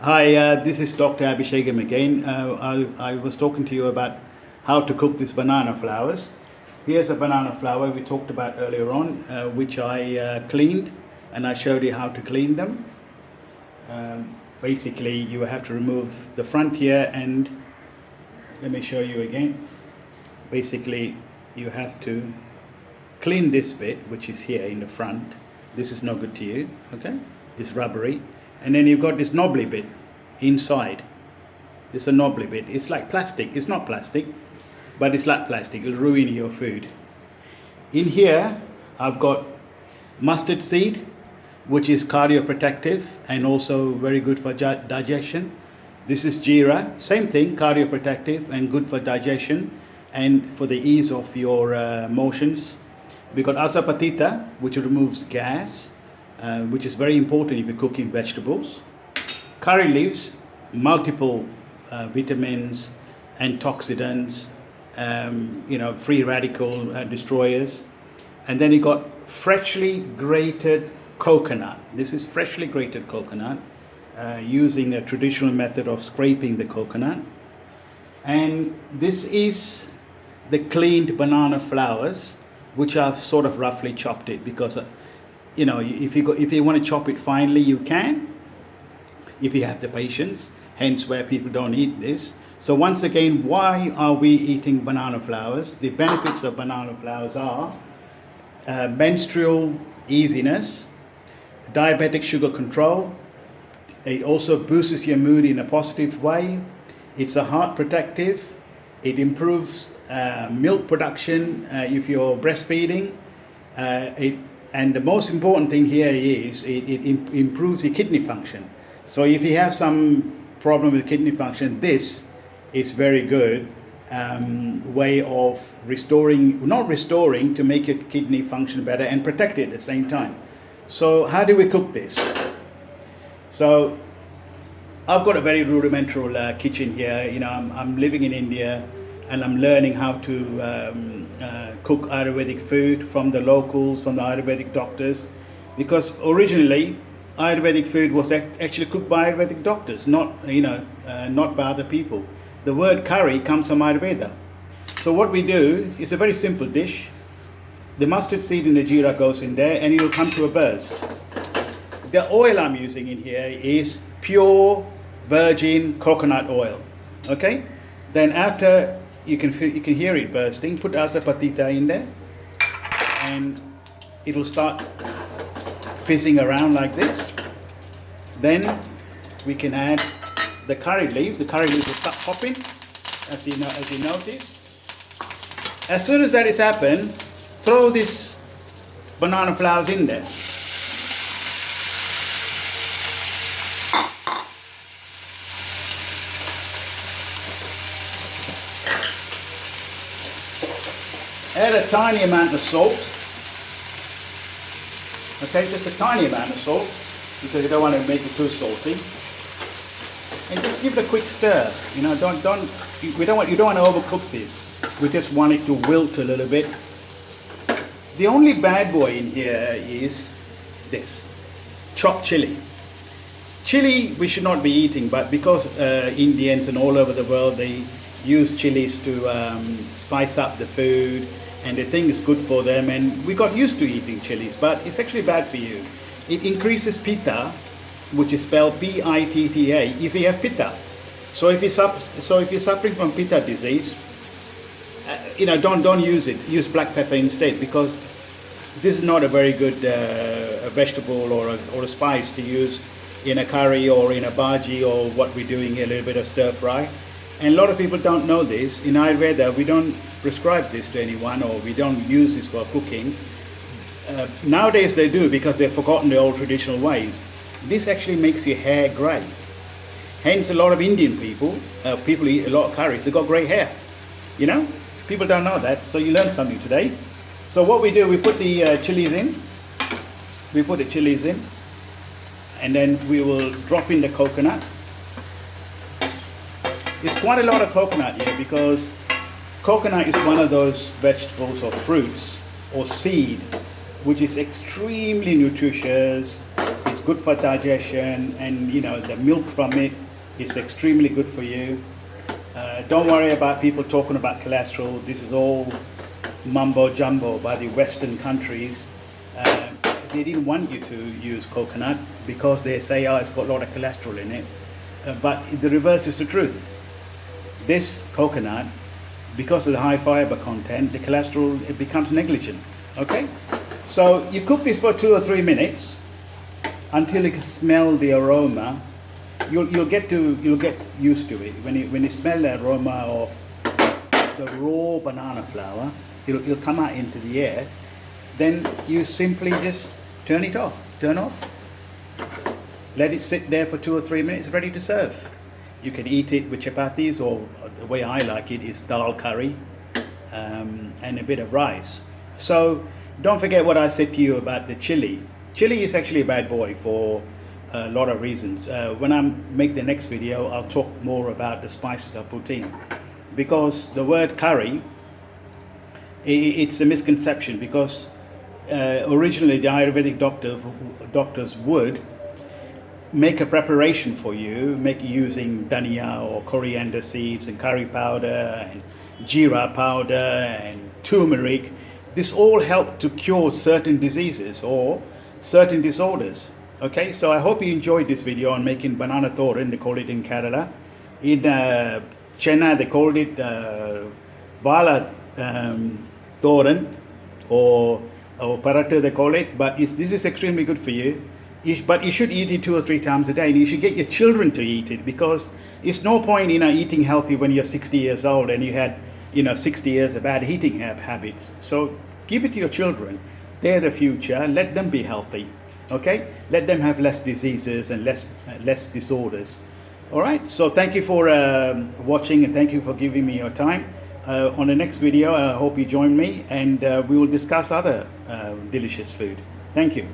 Hi, this is Dr. Abishagam again. I was talking to you about how to cook these banana flowers. Here's a banana flower we talked about earlier on, which I cleaned, and I showed you how to clean them. Basically, you have to remove the front here, and let me show you again. Basically, you have to clean this bit, which is here in the front. This is no good to you, okay? It's rubbery. And then you've got this knobbly bit inside. It's a knobbly bit. It's like plastic. It's not plastic, but it's like plastic. It'll ruin your food. In here, I've got mustard seed, which is cardioprotective and also very good for digestion. This is jeera, same thing, cardioprotective and good for digestion and for the ease of your motions. We've got asapatita, which removes gas, which is very important if you're cooking vegetables. Curry leaves, multiple vitamins, antioxidants, free radical destroyers. And then you got freshly grated coconut. This is freshly grated coconut, using a traditional method of scraping the coconut. And this is the cleaned banana flowers, which I've sort of roughly chopped it because if you want to chop it finely, you can, if you have the patience, hence where people don't eat this. So once again, why are we eating banana flowers? The benefits of banana flowers are menstrual easiness, diabetic sugar control. It also boosts your mood in a positive way. It's a heart protective. It improves milk production if you're breastfeeding. And the most important thing here is it improves your kidney function. So if you have some problem with kidney function, this is very good way of not restoring, to make your kidney function better and protect it at the same time. So how do we cook this? So I've got a very rudimentary kitchen here. I'm living in India, and I'm learning how to cook Ayurvedic food from the locals, from the Ayurvedic doctors, because originally Ayurvedic food was actually cooked by Ayurvedic doctors, not by other people. The word curry comes from Ayurveda. So what we do is a very simple dish. The mustard seed and the jeera goes in there, and it'll come to a burst. The oil I'm using in here is pure virgin coconut oil. Okay? Then after you can hear it bursting, put asapatita in there, and it'll start fizzing around like this. Then we can add the curry leaves. The curry leaves will start popping, as you notice. As soon as that has happened, throw these banana flowers in there. Add a tiny amount of salt. Okay, just a tiny amount of salt, because you don't want to make it too salty. And just give it a quick stir. You don't want to overcook this. We just want it to wilt a little bit. The only bad boy in here is this, chopped chili. Chili we should not be eating, but because Indians and all over the world, they use chilies to spice up the food, and they think it's good for them, and we got used to eating chilies, but it's actually bad for you. It increases pitta, which is spelled P-I-T-T-A, if you have pitta. So if you're suffering from pitta disease, don't use it. Use black pepper instead, because this is not a very good vegetable or a spice to use in a curry or in a baji, or what we're doing here, a little bit of stir fry. And a lot of people don't know this. In Ayurveda, we don't prescribe this to anyone, or we don't use this for cooking. Nowadays they do, because they've forgotten the old traditional ways. This actually makes your hair grey. Hence a lot of Indian people eat a lot of curries, they've got grey hair. People don't know that, so you learn something today. So what we do, we put the chilies in. We put the chilies in, and then we will drop in the coconut. It's quite a lot of coconut here, because coconut is one of those vegetables or fruits or seed which is extremely nutritious. It's good for digestion, and you know the milk from it is extremely good for you. Don't worry about people talking about cholesterol. This is all mumbo jumbo by the Western countries. They didn't want you to use coconut because they say, oh, it's got a lot of cholesterol in it. But the reverse is the truth. This coconut, because of the high fiber content, the cholesterol, it becomes negligent. Okay? So you cook this for 2 or 3 minutes until you can smell the aroma. You'll get used to it. When you smell the aroma of the raw banana flour, it'll come out into the air. Then you simply just turn it off. Turn off. Let it sit there for 2 or 3 minutes, ready to serve. You can eat it with chapatis, or the way I like it is dal curry and a bit of rice. So don't forget what I said to you about the chili. Chili is actually a bad boy for a lot of reasons. When I make the next video, I'll talk more about the spices I put in. Because the word curry, it's a misconception, because originally the Ayurvedic doctors would make a preparation for you, using dhania or coriander seeds and curry powder and jeera powder and turmeric. This all helped to cure certain diseases or certain disorders. Okay, so I hope you enjoyed this video on making banana thoren. They call it in Kerala. In Chennai they called it vala thoren, or paratha they call it. But this is extremely good for you. But you should eat it 2 or 3 times a day, and you should get your children to eat it, because it's no point eating healthy when you're 60 years old and you had 60 years of bad eating habits. So give it to your children. They're the future. Let them be healthy. Okay, let them have less diseases and less disorders. All right, so thank you for watching, and thank you for giving me your time. On the next video, I hope you join me, and we will discuss other delicious food. Thank you.